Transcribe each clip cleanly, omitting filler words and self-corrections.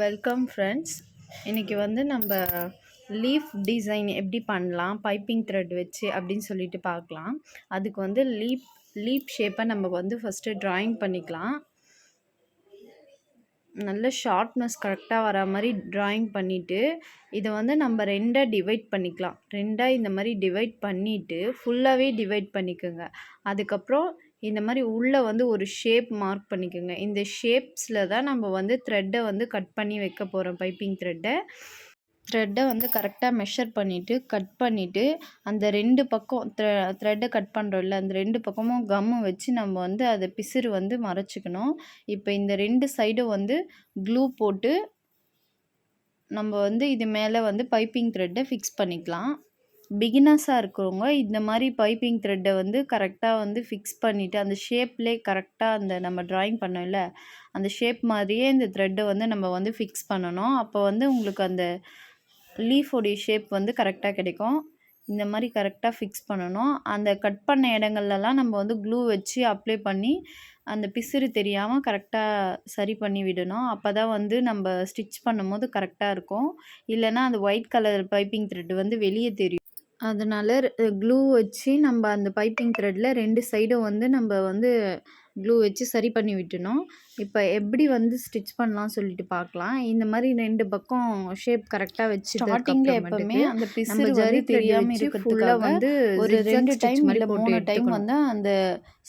Welcome friends. இன்றைக்கி வந்து நம்ம லீஃப் டிசைன் எப்படி பண்ணலாம் பைப்பிங் த்ரெட் வச்சு அப்படின்னு சொல்லிட்டு பார்க்கலாம். அதுக்கு வந்து லீப் ஷேப்பை நம்ம வந்து ஃபஸ்ட்டு ட்ராயிங் பண்ணிக்கலாம். நல்ல ஷார்ப்னஸ் கரெக்டாக வர மாதிரி ட்ராயிங் பண்ணிவிட்டு இதை வந்து நம்ம ரெண்டாக டிவைட் பண்ணிக்கலாம். ரெண்டாக இந்த மாதிரி டிவைட் பண்ணிவிட்டு ஃபுல்லாகவே டிவைட் பண்ணிக்கோங்க. அதுக்கப்புறம் இந்த மாதிரி உள்ளே வந்து ஒரு ஷேப் மார்க் பண்ணிக்கோங்க. இந்த ஷேப்ஸில் தான் நம்ம வந்து த்ரெட்டை வந்து கட் பண்ணி வைக்க போகிறோம். பைப்பிங் த்ரெட்டை வந்து கரெக்டாக மெஷர் பண்ணிவிட்டு கட் பண்ணிவிட்டு அந்த ரெண்டு பக்கம் த்ரெட்டை கட் பண்ணுறோம்ல, அந்த ரெண்டு பக்கமும் கம்மு வச்சு நம்ம வந்து அதை பிசுறு வந்து மறைச்சிக்கணும். இப்போ இந்த ரெண்டு சைடும் வந்து க்ளூ போட்டு நம்ம வந்து இது மேலே வந்து பைப்பிங் த்ரெட்டை ஃபிக்ஸ் பண்ணிக்கலாம். பிகினர்ஸாக இருக்கிறவங்க இந்த மாதிரி பைப்பிங் த்ரெட்டை வந்து கரெக்டாக வந்து ஃபிக்ஸ் பண்ணிவிட்டு அந்த ஷேப்லேயே கரெக்டாக அந்த நம்ம ட்ராயிங் பண்ணோம்ல அந்த ஷேப் மாதிரியே இந்த த்ரெட்டை வந்து நம்ம வந்து ஃபிக்ஸ் பண்ணணும். அப்போ வந்து உங்களுக்கு அந்த லீஃபோடைய ஷேப் வந்து கரெக்டாக கிடைக்கும். இந்த மாதிரி கரெக்டாக ஃபிக்ஸ் பண்ணணும். அந்த கட் பண்ண இடங்கள்லாம் நம்ம வந்து க்ளூ வச்சு அப்ளை பண்ணி அந்த பிசுறு தெரியாமல் கரெக்டாக சரி பண்ணி விடணும். அப்போ தான் வந்து நம்ம ஸ்டிச் பண்ணும்போது கரெக்டாக இருக்கும். இல்லைன்னா அந்த ஒயிட் கலர் பைப்பிங் த்ரெட் வந்து வெளியே தெரியும். அதனால் க்ளூ வச்சு நம்ம அந்த பைப்பிங் த்ரெட்டில் ரெண்டு சைடும் வந்து நம்ம வந்து க்ளூ வச்சு சரி பண்ணி விட்டுணும். இப்போ எப்படி வந்து ஸ்டிச் பண்ணலாம் சொல்லிட்டு பார்க்கலாம். இந்த மாதிரி ரெண்டு பக்கம் ஷேப் கரெக்டாக வச்சு ஸ்டார்டிங்கில் எப்போவுமே அந்த பிசுறு ஜரி தெரியாமல் இருக்கிறதுக்காக வந்து ஒரு 2 டைம் இல்லை 3 டைம் வந்து அந்த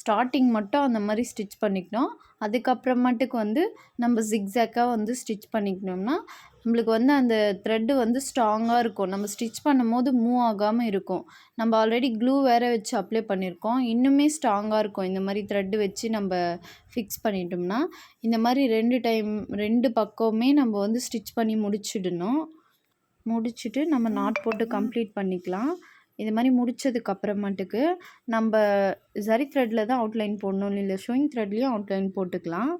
ஸ்டார்டிங் மட்டும் அந்த மாதிரி ஸ்டிச் பண்ணிக்கணும். அதுக்கப்புறமாட்டுக்கு வந்து நம்ம ஜிக்ஸாக்காக வந்து ஸ்டிச் பண்ணிக்கணும்னா நம்மளுக்கு வந்து அந்த த்ரெட்டு வந்து ஸ்ட்ராங்காக இருக்கும். நம்ம ஸ்டிச் பண்ணும்போது மூவ் ஆகாமல் இருக்கும். நம்ம ஆல்ரெடி க்ளூ வேறு வச்சு அப்ளை பண்ணியிருக்கோம். இன்னுமே ஸ்ட்ராங்காக இருக்கும். இந்த மாதிரி த்ரெட்டு வச்சு நம்ம ஃபிக்ஸ் பண்ணிட்டோம்னா இந்த மாதிரி 2 டைம் 2 பக்கமுமே நம்ம வந்து ஸ்டிச் பண்ணி முடிச்சிடணும். முடிச்சுட்டு நம்ம நாட் போட்டு கம்ப்ளீட் பண்ணிக்கலாம். இது மாதிரி முடித்ததுக்கு அப்புறமாட்டுக்கு நம்ம ஜரி த்ரெட்டில் தான் அவுட்லைன் போடணும், இல்லை ஷோயிங் த்ரெட்லேயும் அவுட்லைன் போட்டுக்கலாம்.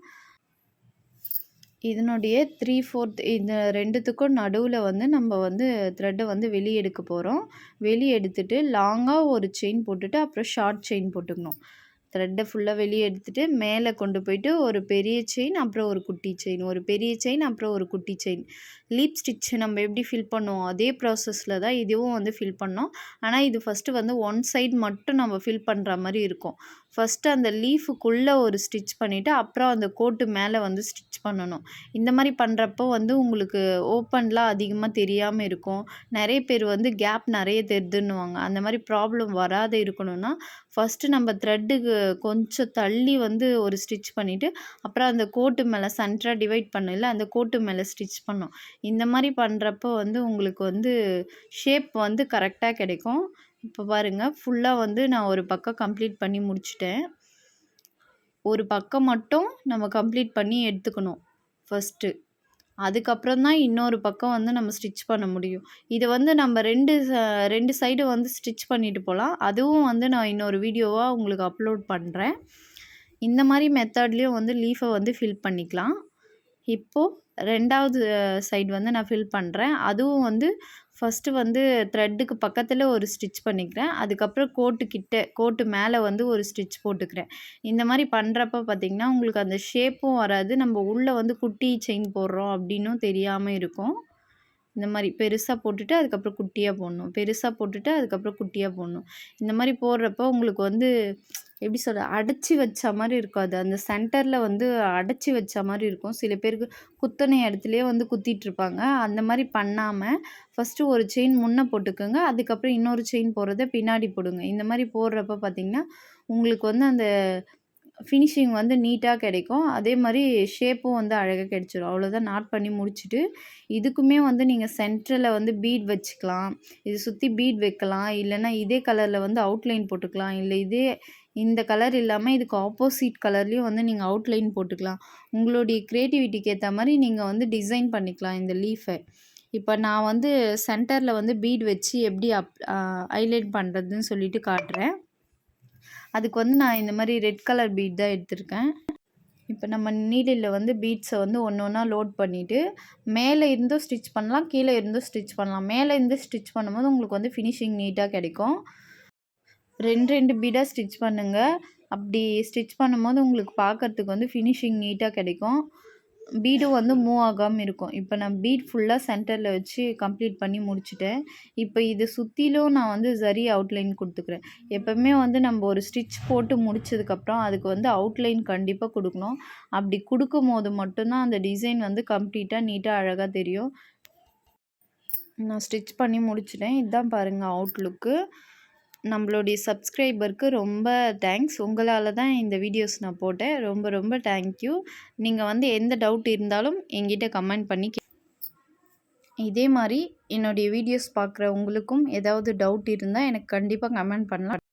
இதனுடைய 3/4 இந்த ரெண்டுத்துக்கும் நடுவில் வந்து நம்ம வந்து த்ரெட்டை வந்து வெளியே எடுக்க போகிறோம். வெளியே எடுத்துட்டு லாங்காக ஒரு செயின் போட்டுட்டு அப்புறம் ஷார்ட் செயின் போட்டுக்கணும். த்ரெட்டை ஃபுல்லாக வெளியே எடுத்துகிட்டு மேலே கொண்டு போயிட்டு ஒரு பெரிய செயின் அப்புறம் ஒரு குட்டி செயின், ஒரு பெரிய செயின் அப்புறம் ஒரு குட்டி செயின். லீப் ஸ்டிச் நம்ம எப்படி ஃபில் பண்ணுவோம் அதே ப்ராசஸில் தான் இதுவும் வந்து ஃபில் பண்ணோம். ஆனால் இது ஃபஸ்ட்டு வந்து ஒன் சைட் மட்டும் நம்ம ஃபில் பண்ணுற மாதிரி இருக்கும். ஃபஸ்ட்டு அந்த லீஃபுக்குள்ளே ஒரு ஸ்டிச் பண்ணிவிட்டு அப்புறம் அந்த கோட்டு மேலே வந்து ஸ்டிச் பண்ணணும். இந்த மாதிரி பண்ணுறப்போ வந்து உங்களுக்கு ஓப்பன்லாம் அதிகமாக தெரியாமல் இருக்கும். நிறைய பேர் வந்து கேப் நிறைய தெரிதுன்னுவாங்க. அந்த மாதிரி ப்ராப்ளம் வராத இருக்கணும்னா ஃபஸ்ட்டு நம்ம த்ரெட்டுக்கு கொஞ்சம் தள்ளி வந்து ஒரு ஸ்டிச் பண்ணிவிட்டு அப்புறம் அந்த கோட்டு மேலே சென்டராக டிவைட் பண்ணல அந்த கோட்டு மேலே ஸ்டிச் பண்ணோம். இந்த மாதிரி பண்ணுறப்போ வந்து உங்களுக்கு வந்து ஷேப் வந்து கரெக்டாக கிடைக்கும். இப்போ பாருங்கள், ஃபுல்லாக வந்து நான் ஒரு பக்கம் கம்ப்ளீட் பண்ணி முடிச்சிட்டேன். ஒரு பக்கம் மட்டும் நம்ம கம்ப்ளீட் பண்ணி எடுத்துக்கணும் ஃபஸ்ட்டு. அதுக்கப்புறம் தான் இன்னொரு பக்கம் வந்து நம்ம ஸ்டிச் பண்ண முடியும். இதை வந்து நம்ம ரெண்டு சைடு வந்து ஸ்டிச் பண்ணிட்டு போகலாம். அதுவும் வந்து நான் இன்னொரு வீடியோவாக உங்களுக்கு அப்லோட் பண்ணுறேன். இந்த மாதிரி மெத்தட்லேயும் வந்து லீஃபை வந்து ஃபில் பண்ணிக்கலாம். இப்போது ரெண்டாவது சைடு வந்து நான் ஃபில் பண்ணுறேன். அதுவும் வந்து ஃபஸ்ட்டு வந்து த்ரெட்டுக்கு பக்கத்தில் ஒரு ஸ்டிச் பண்ணிக்கிறேன். அதுக்கப்புறம் கோட்டு மேலே வந்து ஒரு ஸ்டிச் போட்டுக்கிறேன். இந்த மாதிரி பண்ணுறப்ப பார்த்திங்கன்னா உங்களுக்கு அந்த ஷேப்பும் வராது. நம்ம உள்ளே வந்து குட்டி செயின் போடுறோம் அப்படின்னும் தெரியாமல் இருக்கும். இந்த மாதிரி பெருசாக போட்டுட்டு அதுக்கப்புறம் குட்டியாக போடணும், பெருசாக போட்டுட்டு அதுக்கப்புறம் குட்டியாக போடணும். இந்த மாதிரி போடுறப்போ உங்களுக்கு வந்து எப்படி சொல்ல, அடைச்சி வச்ச மாதிரி இருக்காது. அந்த சென்டரில் வந்து அடைச்சி வச்ச மாதிரி இருக்கும். சில பேருக்கு குத்தனை இடத்துலையே வந்து குத்திட்ருப்பாங்க. அந்த மாதிரி பண்ணாமல் ஃபஸ்ட்டு ஒரு செயின் முன்னே போட்டுக்கோங்க. அதுக்கப்புறம் இன்னொரு செயின் போடுறத பின்னாடி போடுங்க. இந்த மாதிரி போடுறப்ப பார்த்திங்கன்னா உங்களுக்கு வந்து அந்த ஃபினிஷிங் வந்து நீட்டாக கிடைக்கும். அதே மாதிரி ஷேப்பும் வந்து அழகாக கிடைச்சிடும். அவ்வளோதான், நாட் பண்ணி முடிச்சுட்டு இதுக்குமே வந்து நீங்கள் சென்டரில் வந்து பீட் வச்சுக்கலாம். இது சுற்றி பீட் வைக்கலாம். இல்லைன்னா இதே கலரில் வந்து அவுட்லைன் போட்டுக்கலாம். இல்லை இந்த கலர் இல்லாமல் இதுக்கு ஆப்போசிட் கலர்லேயும் வந்து நீங்கள் அவுட்லைன் போட்டுக்கலாம். உங்களுடைய க்ரியேட்டிவிட்டிக்கு ஏற்ற மாதிரி நீங்கள் வந்து டிசைன் பண்ணிக்கலாம் இந்த லீஃபை. இப்போ நான் வந்து சென்டரில் வந்து பீட் வச்சு எப்படி ஹைலைட் பண்ணுறதுன்னு சொல்லிட்டு காட்டுறேன். அதுக்கு வந்து நான் இந்த மாதிரி ரெட் கலர் பீட் தான் எடுத்திருக்கேன். இப்போ நம்ம நீடில் வந்து பீட்ஸை வந்து ஒன்று ஒன்றா லோட் பண்ணிவிட்டு மேலே இருந்தும் ஸ்டிச் பண்ணலாம், கீழே இருந்தும் ஸ்டிச் பண்ணலாம். மேலே இருந்து ஸ்டிச் பண்ணும்போது உங்களுக்கு வந்து ஃபினிஷிங் நீட்டாக கிடைக்கும். 2 பீடாக ஸ்டிச் பண்ணுங்கள். அப்படி ஸ்டிச் பண்ணும்போது உங்களுக்கு பார்க்குறதுக்கு வந்து ஃபினிஷிங் நீட்டாக கிடைக்கும். பீடும் வந்து மூவ் ஆகாமல் இருக்கும். இப்போ நான் பீட் ஃபுல்லாக சென்டரில் வச்சு கம்ப்ளீட் பண்ணி முடிச்சுட்டேன். இப்போ இது சுற்றிலும் நான் வந்து சரி அவுட்லைன் கொடுத்துக்கிறேன். எப்போவுமே வந்து நம்ம ஒரு ஸ்டிச் போட்டு முடிச்சதுக்கப்புறம் அதுக்கு வந்து அவுட்லைன் கண்டிப்பாக கொடுக்கணும். அப்படி கொடுக்கும்போது மட்டும்தான் அந்த டிசைன் வந்து கம்ப்ளீட்டாக நீட்டாக அழகாக தெரியும். நான் ஸ்டிச் பண்ணி முடிச்சிட்டேன். இதுதான் பாருங்கள் அவுட்லுக்கு. நம்மளுடைய சப்ஸ்கிரைபருக்கு ரொம்ப தேங்க்ஸ். உங்களால் தான் இந்த வீடியோஸ் நான் போட்டேன். ரொம்ப ரொம்ப தேங்க்யூ. நீங்கள் வந்து எந்த டவுட் இருந்தாலும் என்கிட்ட கமெண்ட் பண்ணி இதே மாதிரி என்னுடைய வீடியோஸ் பார்க்குற உங்களுக்கும் ஏதாவது டவுட் இருந்தால் எனக்கு கண்டிப்பாக கமெண்ட் பண்ணலாம்.